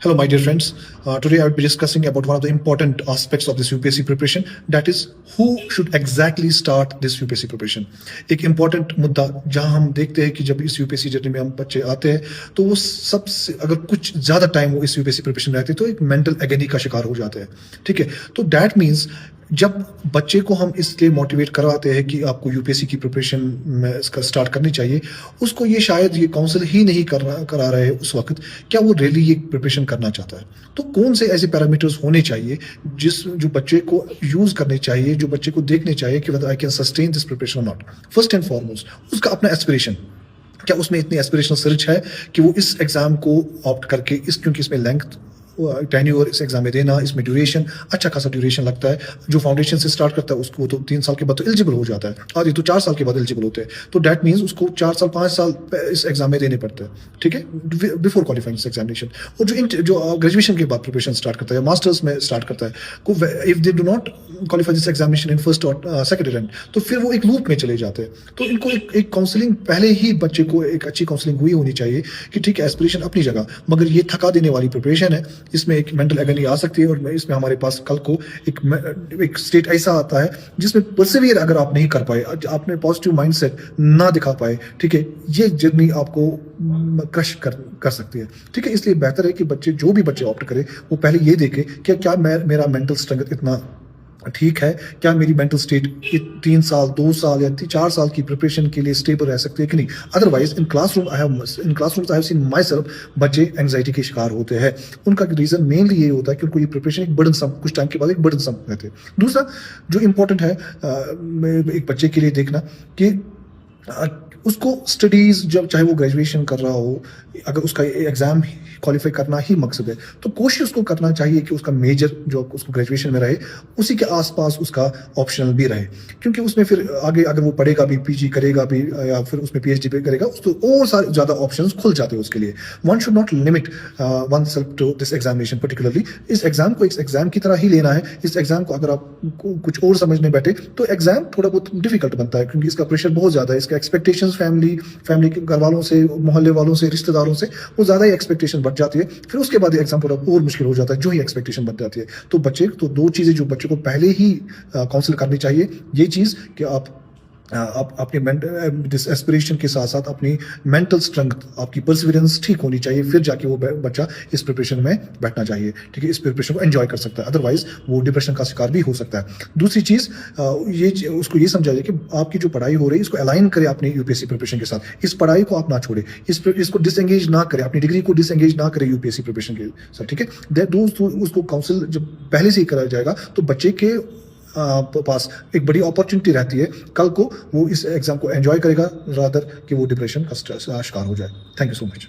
Hello, my dear friends. Today I will be discussing about one of the important aspects of this UPSC preparation. That is, who should exactly start this UPSC preparation. एक important मुद्दा जहां हम देखते हैं कि जब इस UPSC journey में हम बच्चे आते हैं तो वो सबसे अगर कुछ ज़्यादा टाइम वो इस UPSC प्रिपरेशन में रहते हैं तो एक मेंटल एगनी का शिकार हो जाते हैं. ठीक है, तो दैट मीन्स जब बच्चे को हम इसलिए मोटिवेट करवाते हैं कि आपको यूपीएससी की प्रिपरेशन में इसका स्टार्ट करनी चाहिए, उसको ये शायद ये काउंसिल ही नहीं करा रहे उस वक्त, क्या वो रियली ये प्रिपरेशन करना चाहता है. तो कौन से ऐसे पैरामीटर्स होने चाहिए जो बच्चे को यूज करने चाहिए, जो बच्चे को देखने चाहिए कि whether I can sustain this preparation और नॉट. फर्स्ट एंड फॉरमोस्ट उसका अपना एस्पिरेशन, क्या उसमें इतनी एस्पिरेशनल सर्च है कि वो इस एग्जाम को ऑप्ट करके क्योंकि इसमें लेंथ टेन्योर इस एग्जाम में देना, इसमें ड्यूरेशन अच्छा खासा ड्यूरेशन लगता है. जो फाउंडेशन से स्टार्ट करता है उसको तो 3 साल के बाद तो एलिजिबल हो जाता है, और ये तो 4 साल के बाद एलिजिबल होते हैं. तो दैट मीन्स उसको 4 साल 5 साल इस एग्जाम में देने पड़ते हैं. ठीक है, बिफोर क्वालिफाइंग दिस एग्जामिनेशन. और जो ग्रेजुएशन के बाद प्रिपरेशन स्टार्ट करता है, मास्टर्स में स्टार्ट करता है, if they do not qualify this examination in first और सेकंड अटेम्प्ट तो फिर वो एक लूप में चले जाते हैं. तो इनको एक काउंसलिंग पहले ही बच्चे को एक अच्छी काउंसलिंग हुई होनी चाहिए कि ठीक है, एस्पिरेशन अपनी जगह, मगर ये थका देने वाली प्रिपरेशन है, इसमें एक मेंटल एगनी आ सकती है, और इसमें हमारे पास कल को एक स्टेट ऐसा आता है जिसमें परसिवियर अगर आप नहीं कर पाए, आपने पॉजिटिव माइंडसेट ना दिखा पाए, ठीक है, ये जर्नी आपको क्रश कर सकती है. ठीक है, इसलिए बेहतर है कि जो भी बच्चे ऑप्ट करे वो पहले ये देखे कि क्या मेरा मेंटल स्ट्रेंथ इतना ठीक है, क्या मेरी मेंटल स्टेट 3 साल 2 साल या 4 साल की प्रिपरेशन के लिए स्टेबल रह सकती है कि नहीं. Otherwise in classroom I have seen my self बच्चे एंग्जाइटी के शिकार होते हैं. उनका रीजन मेनली ये होता है कि उनको ये प्रिपरेशन एक बर्डनसम, कुछ टाइम के बाद एक बर्डनसम रहते हैं. दूसरा जो इंपॉर्टेंट है एक बच्चे के लिए देखना कि उसको स्टडीज, जब चाहे वो ग्रेजुएशन कर रहा हो, अगर उसका एग्जाम क्वालिफाई करना ही मकसद है तो कोशिश उसको करना चाहिए कि उसका मेजर जो उसको ग्रेजुएशन में रहे उसी के आसपास उसका ऑप्शनल भी रहे, क्योंकि उसमें फिर आगे अगर वो पढ़ेगा भी, पीजी करेगा भी, या फिर उसमें पीएचडी भी करेगा तो और सारे ज़्यादा ऑप्शंस खुल जाते हैं उसके लिए. One should not limit oneself to this examination particularly. इस एग्जाम को एक एग्जाम की तरह ही लेना है. इस एग्जाम को अगर आप कुछ और समझने बैठे तो एग्जाम थोड़ा बहुत डिफिकल्ट बनता है, क्योंकि इसका प्रेशर बहुत ज़्यादा है. इसका एक्सपेक्टेशन फैमिली के घर वालों से, मोहल्ले वालों से, रिश्तेदारों से वो ज़्यादा ही एक्सपेक्टेशन बढ़ जाती है. फिर उसके बाद एग्जाम थोड़ा और मुश्किल हो जाता है जो ही एक्सपेक्टेशन बढ़ जाती है. तो दो चीज़ें जो बच्चे को पहले ही काउंसिल करनी चाहिए, ये चीज़ कि आप अपने एस्पिरेशन के साथ साथ अपनी मेंटल स्ट्रेंथ, आपकी परसिवियरेंस ठीक होनी चाहिए, फिर जाके वो बच्चा इस प्रिपरेशन में बैठना चाहिए. ठीक है, इस प्रिपरेशन को एंजॉय कर सकता है, अदरवाइज वो डिप्रेशन का शिकार भी हो सकता है. दूसरी चीज़ उसको ये समझाइए कि आपकी जो पढ़ाई हो रही है इसको अलाइन करें अपनी यूपीएससी प्रिपरेशन के साथ. इस पढ़ाई को आप ना छोड़े, इसको डिसएंगेज ना करें, अपनी डिग्री को डिसएंगेज ना करें यूपीएससी प्रिपरेशन के साथ. ठीक है, उसको काउंसिल जब पहले से ही कराया जाएगा तो बच्चे के पास एक बड़ी अपॉर्चुनिटी रहती है, कल को वो इस एग्जाम को एंजॉय करेगा रादर कि वो डिप्रेशन का शिकार हो जाए. Thank you so much.